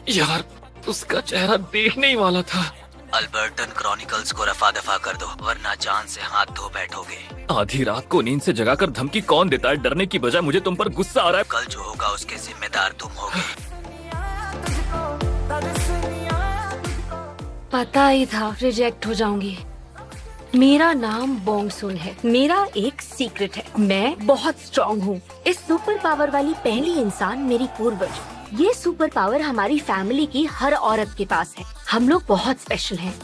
यार, उसका चेहरा देखने ही वाला था। अल्बर्टन क्रॉनिकल्स को रफा दफा कर दो, वरना जान से हाथ धो बैठोगे। आधी रात को नींद से जगाकर धमकी कौन देता है? डरने की बजाय मुझे तुम पर गुस्सा आ रहा है। कल जो होगा उसके जिम्मेदार तुम होगे। पता ही था रिजेक्ट हो जाऊंगी। मेरा नाम बोंगसुन है। मेरा एक सीक्रेट है, मैं बहुत स्ट्रॉन्ग हूँ। इस सुपर पावर वाली पहली इंसान मेरी पूर्वज। ये सुपर पावर हमारी फैमिली की हर औरत के पास है। हम लोग बहुत स्पेशल हैं।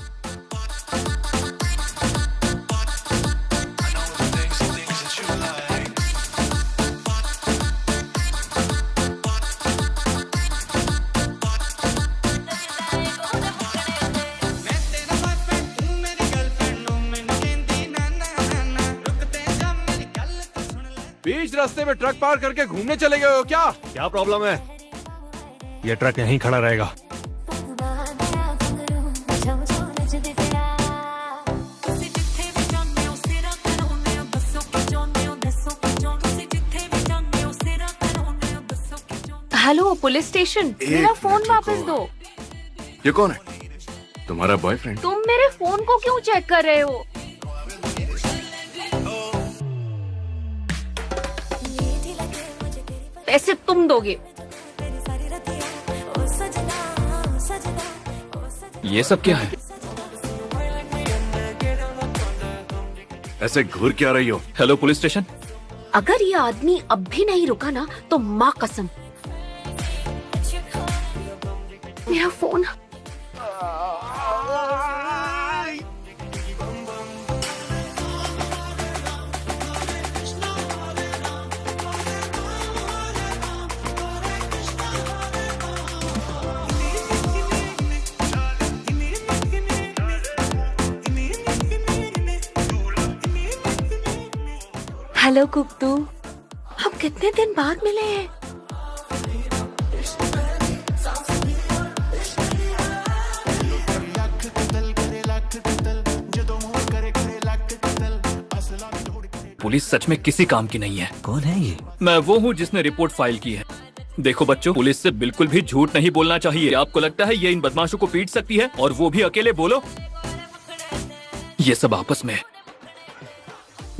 बीच रास्ते में ट्रक पार करके घूमने चले गए हो क्या? क्या प्रॉब्लम है? ये ट्रक यहीं खड़ा रहेगा। हेलो पुलिस स्टेशन, मेरा फोन वापस दो। ये कौन है? तुम्हारा बॉयफ्रेंड? तुम मेरे फोन को क्यों चेक कर रहे हो? पैसे तुम दोगे। ये सब क्या है? ऐसे घूर क्या रही हो? Hello police station. अगर ये आदमी अब भी नहीं रुका ना तो माँ कसम। मेरा फोन। हेलो कुकतू, हम कितने दिन बाद मिले हैं। पुलिस सच में किसी काम की नहीं है। कौन है ये? मैं वो हूँ जिसने रिपोर्ट फाइल की है। देखो बच्चों, पुलिस से बिल्कुल भी झूठ नहीं बोलना चाहिए। आपको लगता है ये इन बदमाशों को पीट सकती है और वो भी अकेले? बोलो। ये सब आपस में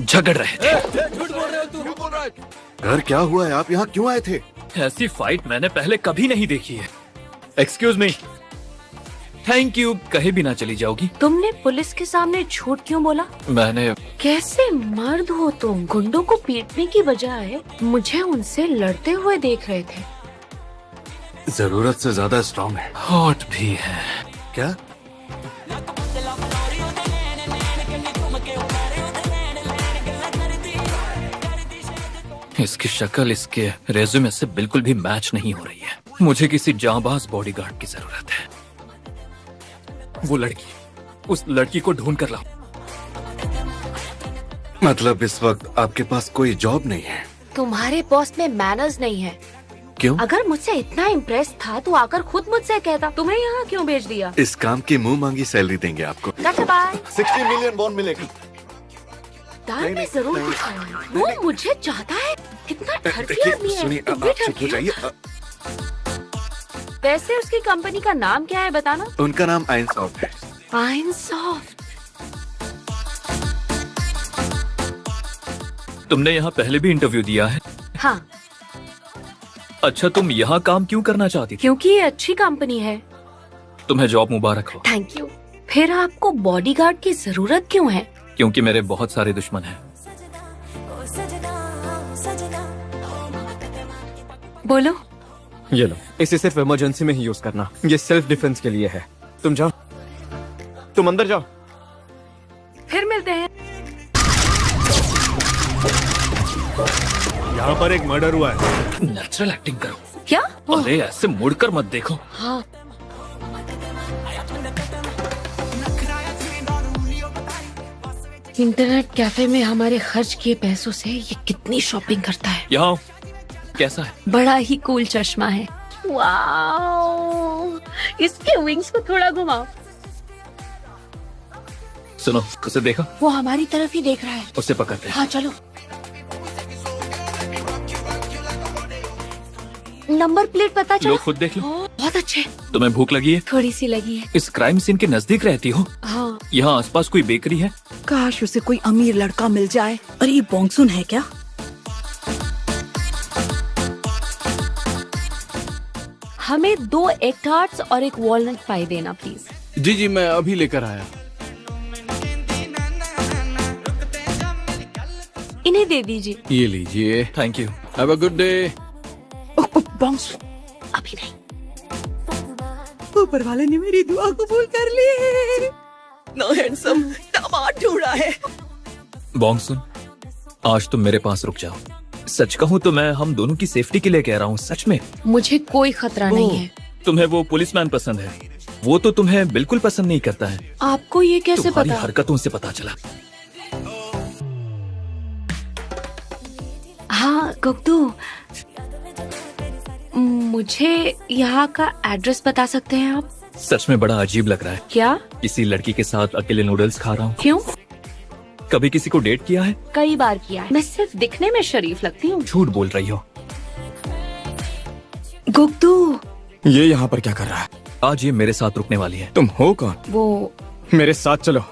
झगड़ रहे थे। झूठ बोल रहे हो तू। बोल रहा है। घर क्या हुआ है? आप यहाँ क्यों आए थे? ऐसी फाइट मैंने पहले कभी नहीं देखी है। Excuse me. Thank you. कहीं भी ना चली जाओगी। तुमने पुलिस के सामने झूठ क्यों बोला? मैंने कैसे मर्द हो तुम? गुंडों को पीटने की बजाय मुझे उनसे लड़ते हुए देख रहे थे। जरूरत से ज्यादा स्ट्रॉन्ग है। हॉट भी है। क्या? इसकी शक्ल इसके रेज्यूमे से बिल्कुल भी मैच नहीं हो रही है। मुझे किसी जांबाज बॉडीगार्ड की जरूरत है। वो लड़की, उस लड़की को ढूंढ कर लाओ। मतलब इस वक्त आपके पास कोई जॉब नहीं है? तुम्हारे बॉस में मैनर्स नहीं है। क्यों? अगर मुझसे इतना इम्प्रेस था तो आकर खुद मुझसे कहता। तुम्हें यहाँ क्यों भेज दिया? इस काम की मुंह मांगी सैलरी देंगे आपको। बाय। 60 मिलियन बॉन्ड मिलेगी। दाल में जरूर कुछ है। वो मुझे चाहता है। कितना ठरकी आदमी है। सुनिए, तुम भी आप चुप ठरकी हो हो। जाइए। वैसे उसकी कंपनी का नाम क्या है बताना? उनका नाम आइंसॉफ्ट है। आइंसॉफ्ट। तुमने यहाँ पहले भी इंटरव्यू दिया है? हाँ। अच्छा, तुम यहाँ काम क्यों करना चाहती थी? क्योंकि ये अच्छी कंपनी है। तुम्हें जॉब मुबारक हो। Thank you. फिर आपको बॉडीगार्ड की जरूरत क्यों है? क्योंकि मेरे बहुत सारे दुश्मन हैं। बोलो। ये लो, इसे सिर्फ इमरजेंसी में ही यूज करना। ये सेल्फ डिफेंस के लिए है। तुम जाओ, तुम अंदर जाओ। फिर मिलते हैं। यहाँ पर एक मर्डर हुआ है। नेचुरल एक्टिंग करो। क्या? अरे ऐसे मुड़कर मत देखो। हाँ। इंटरनेट कैफे में हमारे खर्च किए पैसों से ये कितनी शॉपिंग करता है। यहाँ कैसा है? बड़ा ही कूल चश्मा है। वाओ, इसके विंग्स को थोड़ा घुमाओ। सुनो, उसे देखा? वो हमारी तरफ ही देख रहा है। उसे पकड़ते हैं। हाँ चलो। नंबर प्लेट पता चला? लो खुद देख लो। बहुत अच्छे। तुम्हें भूख लगी है? थोड़ी सी लगी है। इस क्राइम सीन के नजदीक रहती हो? हाँ। यहाँ आसपास कोई बेकरी है? काश उसे कोई अमीर लड़का मिल जाए। अरे ये बोंगसुन है क्या? हमें 2 एग टार्ट्स और एक वॉलनट पाई देना प्लीज। जी जी, मैं अभी लेकर आया। इन्हें दे दीजिए। ये लीजिए। Thank you. Have a good day. Bongsun, अभी नहीं। ऊपर वाले ने मेरी दुआ कबूल कर ली। नो हैंडसम दामाद ढूंढा है। बोंगसुन, आज तुम मेरे पास रुक जाओ। सच कहूँ तो मैं हम दोनों की सेफ्टी के लिए कह रहा हूँ, सच में। मुझे कोई खतरा नहीं है। तुम्हें वो पुलिसमैन पसंद है, वो तो तुम्हें बिल्कुल पसंद नहीं करता है। आपको ये कैसे तुम्हारी पता? हरकतों से पता चला। हाँ गुप्तू, मुझे यहाँ का एड्रेस बता सकते हैं आप? सच में बड़ा अजीब लग रहा है। क्या? किसी लड़की के साथ अकेले नूडल्स खा रहा हूँ। क्यों? कभी किसी को डेट किया है? कई बार किया है। मैं सिर्फ दिखने में शरीफ लगती हूँ। झूठ बोल रही हो। गुप्तू, ये यहाँ पर क्या कर रहा है? आज ये मेरे साथ रुकने वाली है। तुम हो कौन? वो मेरे साथ चलो।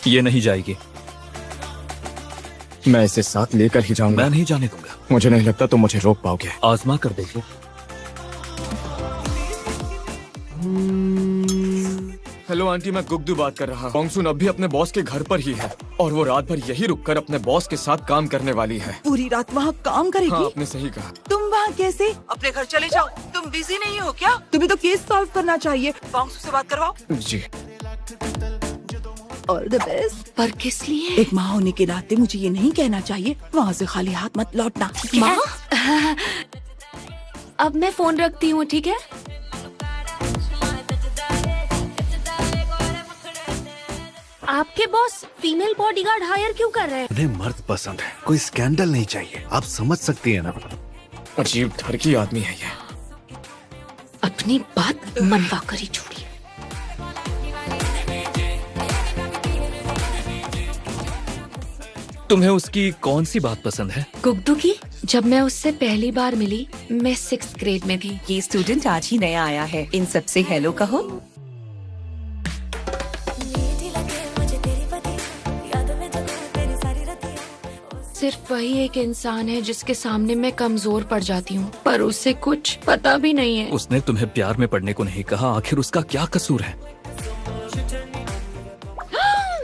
ये नहीं जाएगी। मैं इसे साथ लेकर ही जाऊंगा। मैं नहीं जाने दूंगा। मुझे नहीं लगता तुम मुझे रोक पाओगे। आजमा कर देखो। हेलो आंटी, मैं गुग्दू बात कर रहा हूँ। बोंगसुन अब भी अपने बॉस के घर पर ही है और वो रात भर यही रुककर अपने बॉस के साथ काम करने वाली है। पूरी रात वहाँ काम करेगी? हाँ, आपने सही कहा। तुम वहाँ कैसे? अपने घर चले जाओ। तुम बिजी नहीं हो क्या? तुम्हें तो केस सॉल्व करना चाहिए। बोंगसुन से बात करवाओ। जी। All the best. पर किस लिए? एक माँ होने के नाते मुझे ये नहीं कहना चाहिए। वहाँ से खाली हाथ मत लौटना। माँ? अब मैं फोन रखती हूँ, ठीक है? आपके बॉस फीमेल बॉडीगार्ड हायर क्यों कर रहे हैं? उन्हें मर्द पसंद है, कोई स्कैंडल नहीं चाहिए। आप समझ सकती है ना। अजीब ठरकी आदमी है ये। अपनी बात मनवा कर ही छोड़िए। तुम्हें उसकी कौन सी बात पसंद है? गुग्दू की। जब मैं उससे पहली बार मिली, मैं 6th ग्रेड में थी। ये स्टूडेंट आज ही नया आया है। इन सबसे हेलो कहो। सिर्फ वही एक इंसान है जिसके सामने मैं कमजोर पड़ जाती हूँ, पर उसे कुछ पता भी नहीं है। उसने तुम्हें प्यार में पड़ने को नहीं कहा, आखिर उसका क्या कसूर है?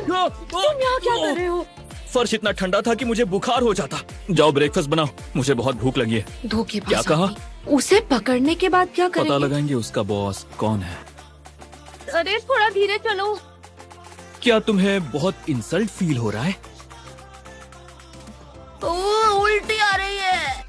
तुम यहाँ क्या कर रहे हो? फर्श इतना ठंडा था कि मुझे बुखार हो जाता। जाओ ब्रेकफास्ट बनाओ, मुझे बहुत भूख लगी है। धोखेबाज क्या कहा? आदमी। उसे पकड़ने के बाद क्या पता करेंगे? लगाएंगे उसका बॉस कौन है। अरे थोड़ा धीरे चलो। क्या तुम्हें बहुत इंसल्ट फील हो रहा है? उल्टी आ रही है।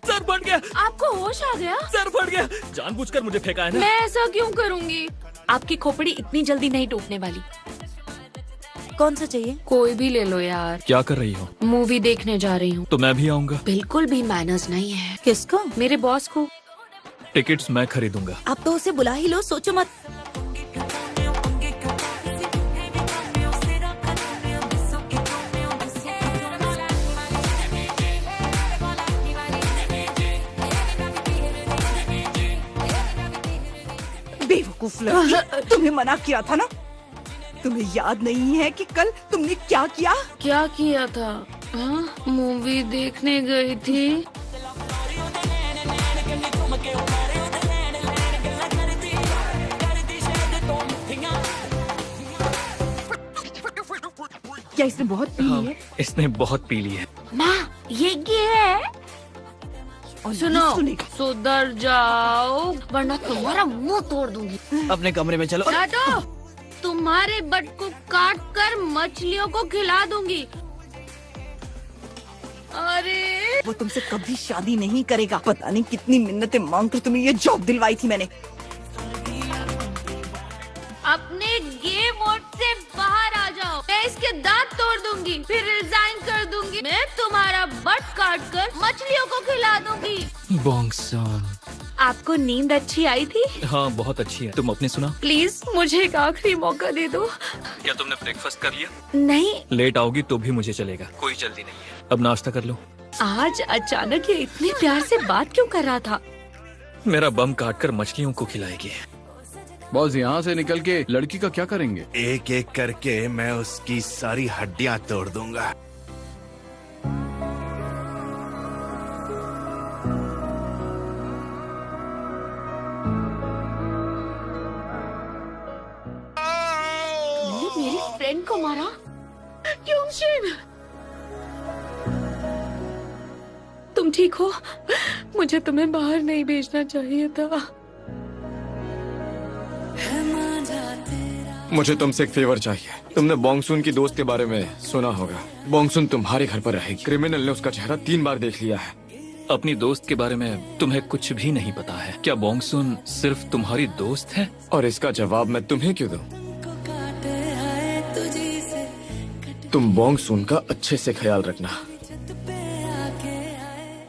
सर फट गया। आपको होश आ गया? सर फट गया। जानबूझकर मुझे फेंका है ना? मैं ऐसा क्यों करूंगी? आपकी खोपड़ी इतनी जल्दी नहीं टूटने वाली। कौन सा चाहिए? कोई भी ले लो यार। क्या कर रही हो? मूवी देखने जा रही हूँ। तो मैं भी आऊंगा। बिल्कुल भी मैनर्स नहीं है। किसको? मेरे बॉस को। टिकट्स मैं खरीदूंगा। आप तो उसे बुला ही लो, सोचो मत। बेवकूफ लड़की, तुम्हें मना किया था ना? तुम्हें याद नहीं है कि कल तुमने क्या किया? क्या किया था? हाँ, मूवी देखने गई थी। क्या इसने बहुत पी ली है? इसने बहुत पी ली है। माँ, ये है। और सुनो, ये सुनेगा। सुधर जाओ वरना तुम्हारा मुंह तोड़ दूंगी। अपने कमरे में चलो। दादो, तुम्हारे बट को काट कर मछलियों को खिला दूंगी। अरे वो तुमसे कभी शादी नहीं करेगा। पता नहीं कितनी मिन्नतें मांग कर तुम्हें ये जॉब दिलवाई थी मैंने। अपने गे मोड से दूंगी, फिर रिजाइन कर दूंगी। मैं तुम्हारा बट काट कर मछलियों को खिला दूंगी। बोंगसुन, आपको नींद अच्छी आई थी? हाँ बहुत अच्छी है। तुम अपनी सुना। प्लीज मुझे एक आखिरी मौका दे दो। क्या तुमने ब्रेकफास्ट कर लिया? नहीं, लेट आओगी तो भी मुझे चलेगा, कोई जल्दी नहीं है। अब नाश्ता कर लो। आज अचानक ये इतने प्यार से बात क्यों कर रहा था? मेरा बम काट कर मछलियों को खिलाएगी। बॉस यहाँ से निकल के लड़की का क्या करेंगे? एक एक करके मैं उसकी सारी हड्डियां तोड़ दूंगा। तुमने मेरी फ्रेंड को मारा? क्योंशिन, तुम ठीक हो? मुझे तुम्हें बाहर नहीं भेजना चाहिए था। मुझे तुमसे एक फेवर चाहिए। तुमने बोंगसुन की दोस्त के बारे में सुना होगा। बोंगसुन तुम्हारे घर पर रहेगी। क्रिमिनल ने उसका चेहरा 3 बार देख लिया है। अपनी दोस्त के बारे में तुम्हें कुछ भी नहीं पता है। क्या बोंगसुन सिर्फ तुम्हारी दोस्त है? और इसका जवाब मैं तुम्हें क्यों दूं? तुम बोंगसुन का अच्छे से ख्याल रखना।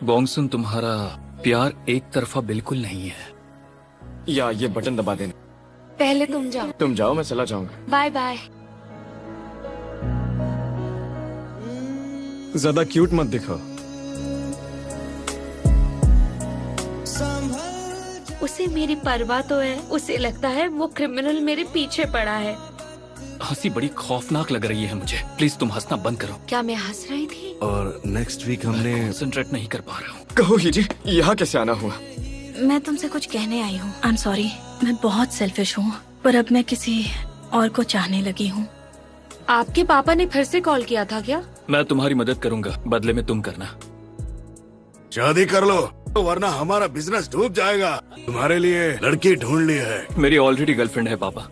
बोंगसुन तुम्हारा प्यार एक तरफा बिल्कुल नहीं है। या ये बटन दबा देना। पहले तुम जाओ। तुम जाओ, मैं चला जाऊंगा। Bye bye. ज्यादा क्यूट मत दिखो। उसे मेरी परवाह तो है। उसे लगता है वो क्रिमिनल मेरे पीछे पड़ा है। हंसी बड़ी खौफनाक लग रही है मुझे। प्लीज तुम हंसना बंद करो। क्या मैं हंस रही थी? और नेक्स्ट वीक हमने कंसंट्रेट नहीं कर पा रहा हूँ। कहो हीजी, यहाँ कैसे आना हुआ? मैं तुमसे कुछ कहने आई हूँ। आई एम सॉरी, मैं बहुत सेल्फिश हूँ, पर अब मैं किसी और को चाहने लगी हूँ। आपके पापा ने फिर से कॉल किया था क्या? मैं तुम्हारी मदद करूंगा, बदले में तुम करना। शादी कर लो, वरना हमारा बिजनेस डूब जाएगा। तुम्हारे लिए लड़की ढूंढ ली है। मेरी ऑलरेडी गर्लफ्रेंड है पापा।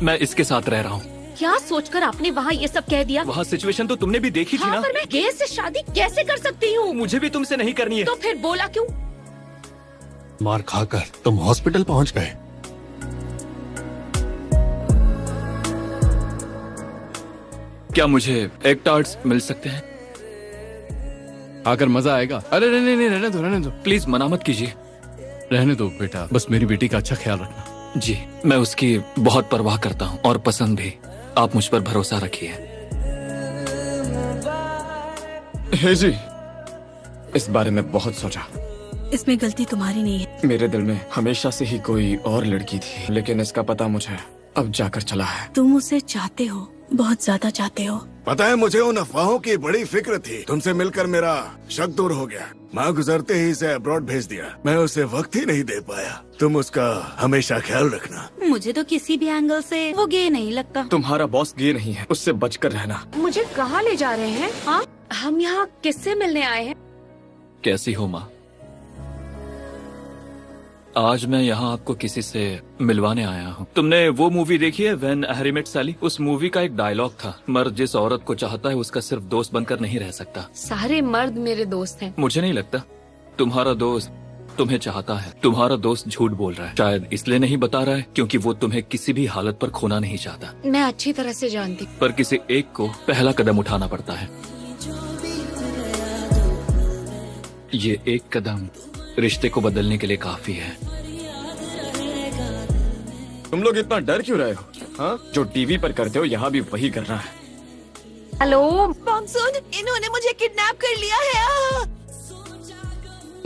मैं इसके साथ रह रहा हूँ। क्या सोचकर आपने वहाँ ये सब कह दिया? वहाँ सिचुएशन तो तुमने भी देखी थी हाँ, ना। पर मैं गे से शादी कैसे कर सकती हूँ? मुझे भी तुमसे नहीं करनी है। तो फिर बोला क्यों? मार खाकर तुम हॉस्पिटल पहुंच गए। क्या मुझे एग टार्ट्स मिल सकते हैं? आकर मजा आएगा। अरे नहीं नहीं, रहने दो रहने दो। प्लीज मना मत कीजिए। रहने दो बेटा, बस मेरी बेटी का अच्छा ख्याल रखना। जी, मैं उसकी बहुत परवाह करता हूँ और पसंद भी। आप मुझ पर भरोसा रखिए। हीजी, इस बारे में बहुत सोचा। इसमें गलती तुम्हारी नहीं है। मेरे दिल में हमेशा से ही कोई और लड़की थी, लेकिन इसका पता मुझे अब जाकर चला है। तुम उसे चाहते हो, बहुत ज्यादा चाहते हो। पता है, मुझे उन अफवाहों की बड़ी फिक्र थी। तुमसे मिलकर मेरा शक दूर हो गया। माँ गुजरते ही इसे अब्रॉड भेज दिया। मैं उसे वक्त ही नहीं दे पाया। तुम उसका हमेशा ख्याल रखना। मुझे तो किसी भी एंगल से वो गे नहीं लगता। तुम्हारा बॉस गे नहीं है, उससे बचकर रहना। मुझे कहाँ ले जा रहे हैं? हाँ, हम यहाँ किससे मिलने आए हैं? कैसी हो माँ? आज मैं यहाँ आपको किसी से मिलवाने आया हूँ। तुमने वो मूवी देखी है व्हेन हैरी मेट सैली? उस मूवी का एक डायलॉग था, मर्द जिस औरत को चाहता है उसका सिर्फ दोस्त बनकर नहीं रह सकता। सारे मर्द मेरे दोस्त हैं। मुझे नहीं लगता। तुम्हारा दोस्त तुम्हें चाहता है। तुम्हारा दोस्त झूठ बोल रहा है। शायद इसलिए नहीं बता रहा है क्योंकि वो तुम्हें किसी भी हालत पर खोना नहीं चाहता। मैं अच्छी तरह से जानती। पर किसी एक को पहला कदम उठाना पड़ता है। ये एक कदम रिश्ते को बदलने के लिए काफी है। तुम लोग इतना डर क्यों रहे हो? हाँ, जो टीवी पर करते हो यहाँ भी वही करना है। हेलो बोंगसुन, इन्होंने मुझे किडनैप कर लिया है।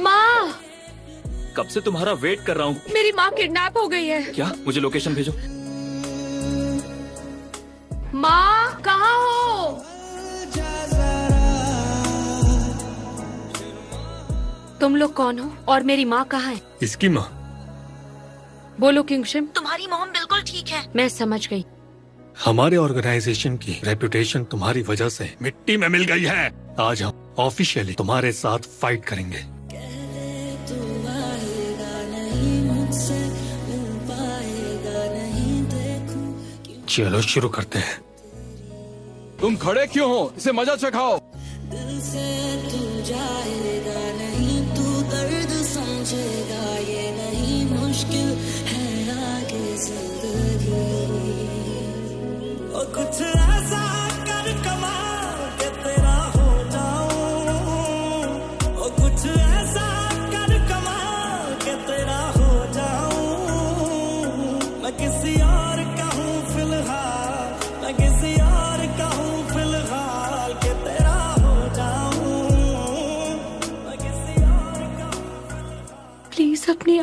माँ, कब से तुम्हारा वेट कर रहा हूँ। मेरी माँ किडनैप हो गई है। क्या? मुझे लोकेशन भेजो। माँ कहाँ हो? तुम लोग कौन हो और मेरी माँ कहाँ है? इसकी माँ? बोलो किंगशिम। तुम्हारी मॉम बिल्कुल ठीक है। मैं समझ गई। हमारे ऑर्गेनाइजेशन की रेपुटेशन तुम्हारी वजह से मिट्टी में मिल गई है। आज हम ऑफिशियली तुम्हारे साथ फाइट करेंगे। चलो शुरू करते हैं। तुम खड़े क्यों हो? इसे मजा चखाओ। कुछ ऐसा कर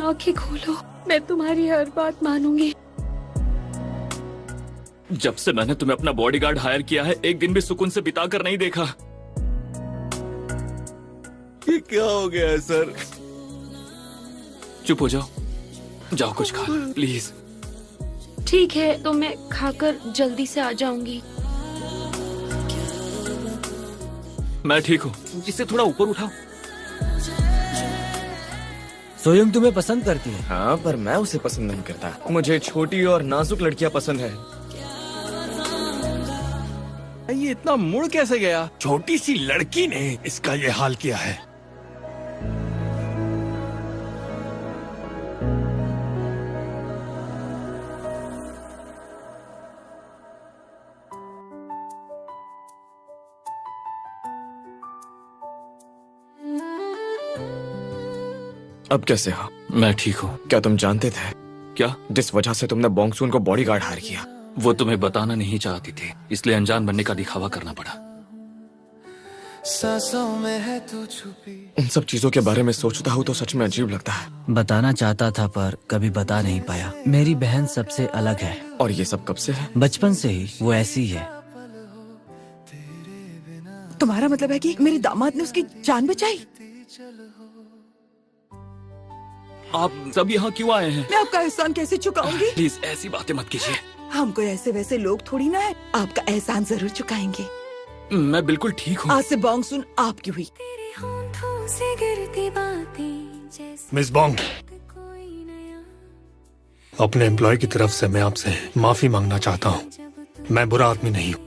आंखें खोलो, मैं तुम्हारी हर बात मानूंगी। जब से मैंने तुम्हें अपना बॉडीगार्ड हायर किया है, एक दिन भी सुकून से बिता कर नहीं देखा। ये क्या हो गया है सर? चुप हो जाओ, जाओ कुछ खा प्लीज। ठीक है, तो मैं खाकर जल्दी से आ जाऊंगी। मैं ठीक हूँ, इसे थोड़ा ऊपर उठाओ। सोयम तुम्हें पसंद करती है? हाँ, पर मैं उसे पसंद नहीं करता। मुझे छोटी और नाजुक लड़कियां पसंद है। ये इतना मुड़ कैसे गया? छोटी सी लड़की ने इसका ये हाल किया है। अब कैसे हो? मैं ठीक हूँ। क्या तुम जानते थे क्या? जिस वजह से तुमने बोंगसून को बॉडीगार्ड हायर किया? वो तुम्हें बताना नहीं चाहती थी, इसलिए अनजान बनने का दिखावा करना पड़ा। सांसों में है तू छुपी। उन सब चीजों के बारे में सोचता हूँ तो सच में अजीब लगता है। बताना चाहता था पर कभी बता नहीं पाया। मेरी बहन सबसे अलग है। और ये सब कब से है? बचपन से ही वो ऐसी है। तुम्हारा मतलब है कि मेरे दामाद ने उसकी जान बचाई? आप सब यहाँ क्यों आए हैं? मैं आपका एहसान कैसे चुकाऊंगी? प्लीज ऐसी बातें मत कीजिए। हम कोई ऐसे वैसे लोग थोड़ी ना है, आपका एहसान जरूर चुकाएंगे। मैं बिल्कुल ठीक हूँ। आज से बोंगसून आपकी हुई। मिस बोंग, अपने एम्प्लॉय की तरफ से मैं आपसे माफी मांगना चाहता हूँ। मैं बुरा आदमी नहीं हूँ।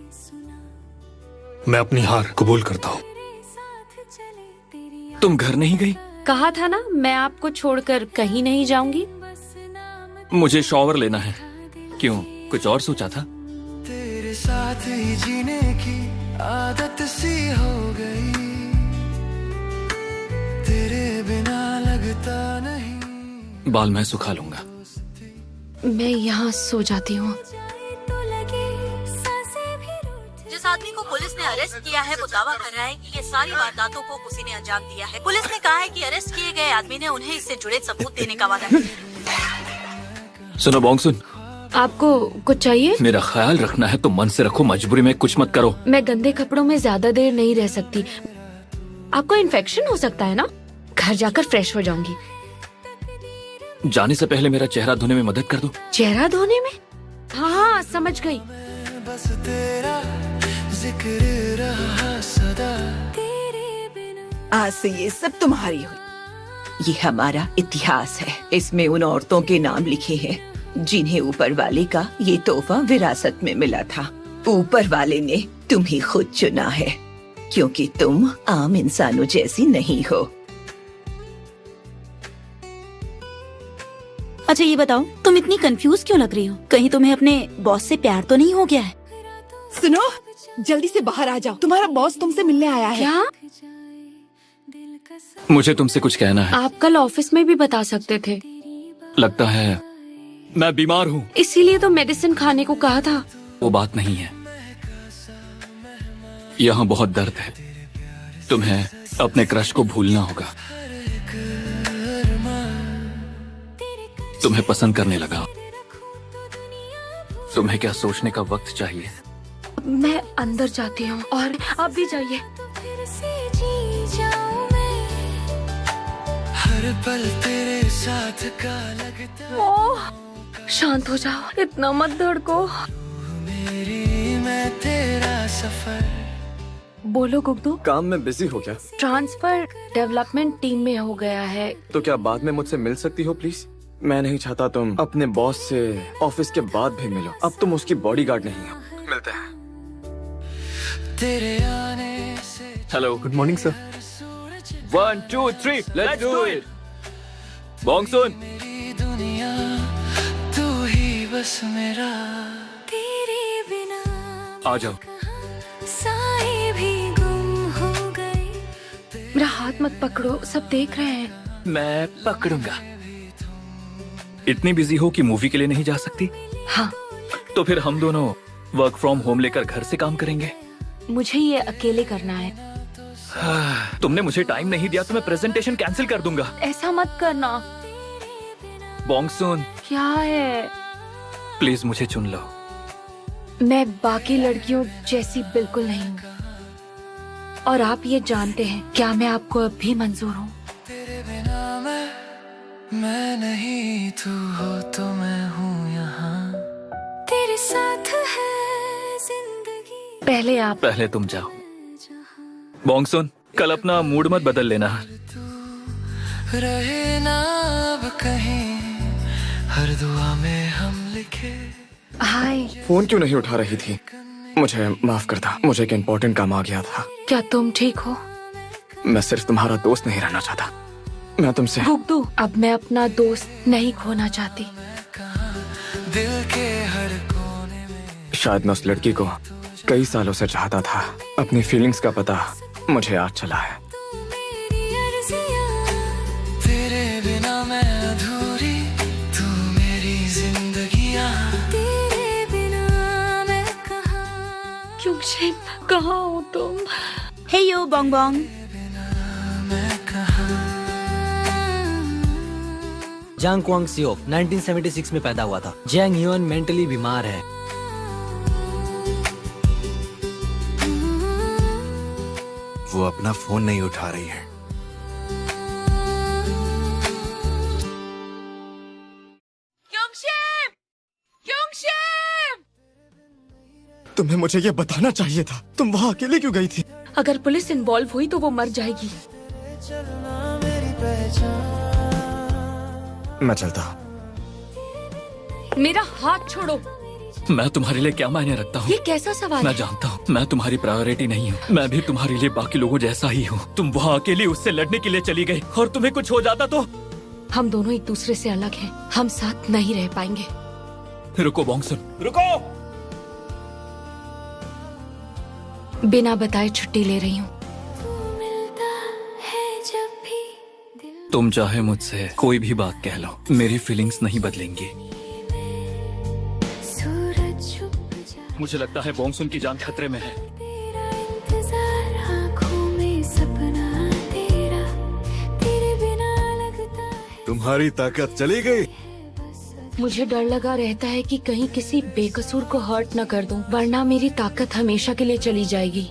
मैं अपनी हार कबूल करता हूँ। तुम घर नहीं गई? कहा था ना, मैं आपको छोड़कर कहीं नहीं जाऊंगी। मुझे शॉवर लेना है। क्यों, कुछ और सोचा था? तेरे साथ ही जीने की आदत सी हो गई। तेरे बिना लगता नहीं। बाल मैं सुखा लूंगा। मैं यहाँ सो जाती हूँ। जिस आदमी को पुलिस ने अरेस्ट किया है वो दावा कर रहा है कि ये सारी वारदातों को उसी ने अंजाम दिया है। पुलिस ने कहा है कि अरेस्ट किए गए आदमी ने उन्हें इससे जुड़े सबूत देने का वादा किया। सुनो बोंगसून, आपको कुछ चाहिए? मेरा ख्याल रखना है तो मन से रखो, मजबूरी में कुछ मत करो। मैं गंदे कपड़ों में ज्यादा देर नहीं रह सकती। आपको इन्फेक्शन हो सकता है ना? घर जाकर फ्रेश हो जाऊंगी। जाने से पहले मेरा चेहरा धोने में मदद कर दो। चेहरा धोने में? हाँ, समझ गई। बस तेरा जिक्र रहा सदा। आज से ये सब तुम्हारी हुई। ये हमारा इतिहास है। इसमें उन औरतों के नाम लिखे हैं जिन्हें ऊपर वाले का ये तोहफा विरासत में मिला था। ऊपर वाले ने तुम्हें खुद चुना है क्योंकि तुम आम इंसानों जैसी नहीं हो। अच्छा ये बताओ, तुम इतनी कंफ्यूज क्यों लग रही हो? कहीं तुम्हें अपने बॉस से प्यार तो नहीं हो गया है? सुनो, जल्दी से बाहर आ जाओ, तुम्हारा बॉस तुमसे मिलने आया है। क्या? मुझे तुमसे कुछ कहना है। आप कल ऑफिस में भी बता सकते थे। लगता है मैं बीमार हूँ, इसीलिए तो मेडिसिन खाने को कहा था। वो बात नहीं है। यहाँ बहुत दर्द है। तुम्हें अपने क्रश को भूलना होगा। तुम्हें पसंद करने लगा। तुम्हें क्या सोचने का वक्त चाहिए? मैं अंदर जाती हूँ और आप भी जाइए। हर पल तेरे साथ का लगता। ओह, शांत हो जाओ, इतना मत धड़को। मेरी मैं तेरा सफर। बोलो गुग्दू। काम में बिजी हो क्या? ट्रांसफर डेवलपमेंट टीम में हो गया है। तो क्या बाद में मुझसे मिल सकती हो प्लीज? मैं नहीं चाहता तुम अपने बॉस से ऑफिस के बाद भी मिलो। अब तुम उसकी बॉडीगार्ड नहीं हो। मिलते हैं। तेरे आने से। Hello, good morning sir. 1 2 3 let's do it. Bongsoon, मेरी दुनिया तू ही बस मेरा। तेरे बिना आ जाओ। साए भी गुम हो गए। मेरा हाथ मत पकड़ो, सब देख रहे हैं। मैं पकड़ूंगा। इतनी बिजी हो कि मूवी के लिए नहीं जा सकती? हाँ। तो फिर हम दोनों वर्क फ्रॉम होम लेकर घर से काम करेंगे। मुझे ये अकेले करना है। तुमने मुझे टाइम नहीं दिया तो मैं प्रेजेंटेशन कैंसिल कर दूंगा। ऐसा मत करना। बोंगसुन, क्या है? प्लीज मुझे चुन लो। मैं बाकी लड़कियों जैसी बिल्कुल नहीं हूँ और आप ये जानते हैं। क्या मैं आपको अब भी मंजूर हूँ? तेरे बिना मैं नहीं, तू हो तो मैं हूँ यहाँ, तेरे साथ है जिंदगी। पहले तुम जाओ। बोंगसुन, कल अपना मूड मत बदल लेना। रहे ना अब कहीं, हर दुआ में हम लिखे। हाय। फोन क्यों नहीं उठा रही थी? मुझे माफ करता, मुझे एक इम्पोर्टेंट काम आ गया था। क्या तुम ठीक हो? मैं सिर्फ तुम्हारा दोस्त नहीं रहना चाहता, मैं तुमसे। गुग्दू, अब मैं अपना दोस्त नहीं खोना चाहती। दिल के हर कोने में शायद मैं उस लड़की को कई सालों से चाहता था। अपनी फीलिंग्स का पता मुझे आज चला है। तेरे बिना मैं अधूरी, तू मेरी जिंदगियाँ। तेरे बिना मैं कहाँ, क्योंकि कहाँ हो तुम? हे यो बोंग बोंग। मैं कहाँ। जांग क्वांग सियोक 1976 में पैदा हुआ था। जैंग ह्यून मेंटली बीमार है। वो अपना फोन नहीं उठा रही है। तुम्हें मुझे ये बताना चाहिए था। तुम वहाँ अकेले क्यों गई थी? अगर पुलिस इन्वॉल्व हुई तो वो मर जाएगी। मैं चलता हूँ। मेरा हाथ छोड़ो। मैं तुम्हारे लिए क्या मायने रखता हूँ? ये कैसा सवाल मैं है? जानता हूँ मैं तुम्हारी प्रायोरिटी नहीं हूँ। मैं भी तुम्हारे लिए बाकी लोगों जैसा ही हूँ। तुम वहाँ अकेली उससे लड़ने के लिए चली गई और तुम्हें कुछ हो जाता तो? हम दोनों एक दूसरे से अलग हैं। हम साथ नहीं रह पाएंगे। रुको बोंगसुन, रुको। बिना बताए छुट्टी ले रही हूँ। तुम चाहे मुझसे कोई भी बात कह लो, मेरी फीलिंग्स नहीं बदलेंगी। मुझे लगता है बोंगसुन की जान खतरे में है। तुम्हारी ताकत चली गई। मुझे डर लगा रहता है कि कहीं किसी बेकसूर को हर्ट न कर दूं, वरना मेरी ताकत हमेशा के लिए चली जाएगी।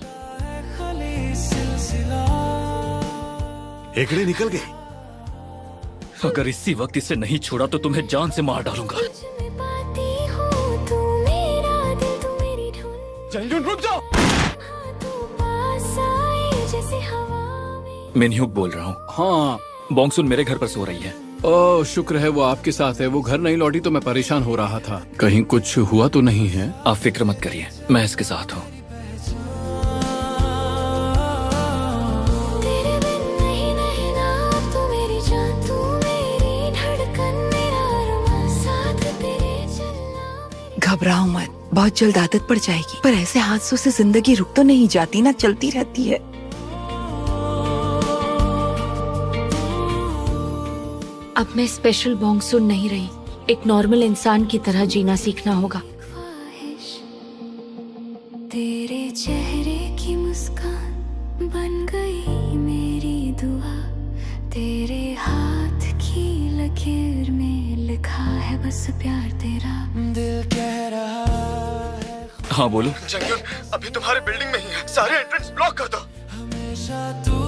एकड़ी निकल गई। अगर इसी वक्त इसे नहीं छोड़ा तो तुम्हें जान से मार डालूंगा। जंगजुन, रुक जाओ। मिनह्युक बोल रहा हूँ। हाँ, बोंगसुन मेरे घर पर सो रही है। ओह शुक्र है वो आपके साथ है। वो घर नहीं लौटी तो मैं परेशान हो रहा था, कहीं कुछ हुआ तो नहीं है। आप फिक्र मत करिए, मैं इसके साथ हूँ। घबराओ मत, बहुत जल्द आदत पड़ जाएगी। पर ऐसे हादसों से जिंदगी रुक तो नहीं जाती ना, चलती रहती है। अब मैं स्पेशल बोंगसुन नहीं रही। एक नॉर्मल इंसान की तरह जीना सीखना होगा। तेरे चेहरे की मुस्कान बन गई मेरी दुआ, तेरे हाथ की लकीर में लिखा है बस प्यार तेरा। दिल कह रहा है। हाँ बोलो। जंगजुन, अभी तुम्हारे बिल्डिंग में ही है। सारे एंट्रेंस ब्लॉक कर दो। हमेशा तू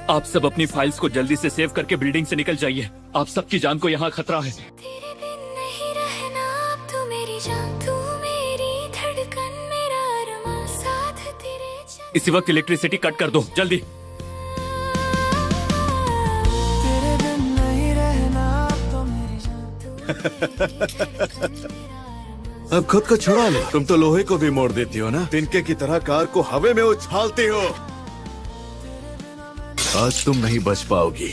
आप सब अपनी फाइल्स को जल्दी से सेव करके बिल्डिंग से निकल जाइए। आप सबकी जान को यहाँ खतरा है। तेरे बिन नहीं रहना, अब तू मेरी जान, तू मेरी धड़कन, मेरा अरमां, साथ तेरे चल। इसी वक्त इलेक्ट्रिसिटी कट कर दो, जल्दी। तेरे बिन नहीं रहना, अब तो मेरी जान, तू अब खुद को छुड़ा लो। तुम तो लोहे को भी मोड़ देती हो ना। तिनके की तरह कार को हवा में उछालती हो। आज तुम नहीं बच पाओगी।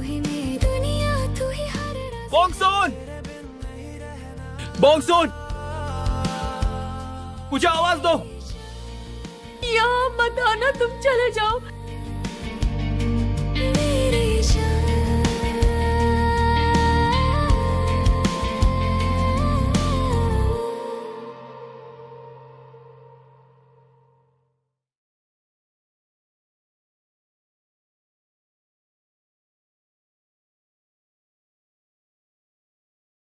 ही मेरी दुनिया, तू ही हर रात। बोंगसुन! बोंगसुन! मुझे आवाज दो। यहाँ मत आना, तुम चले जाओ।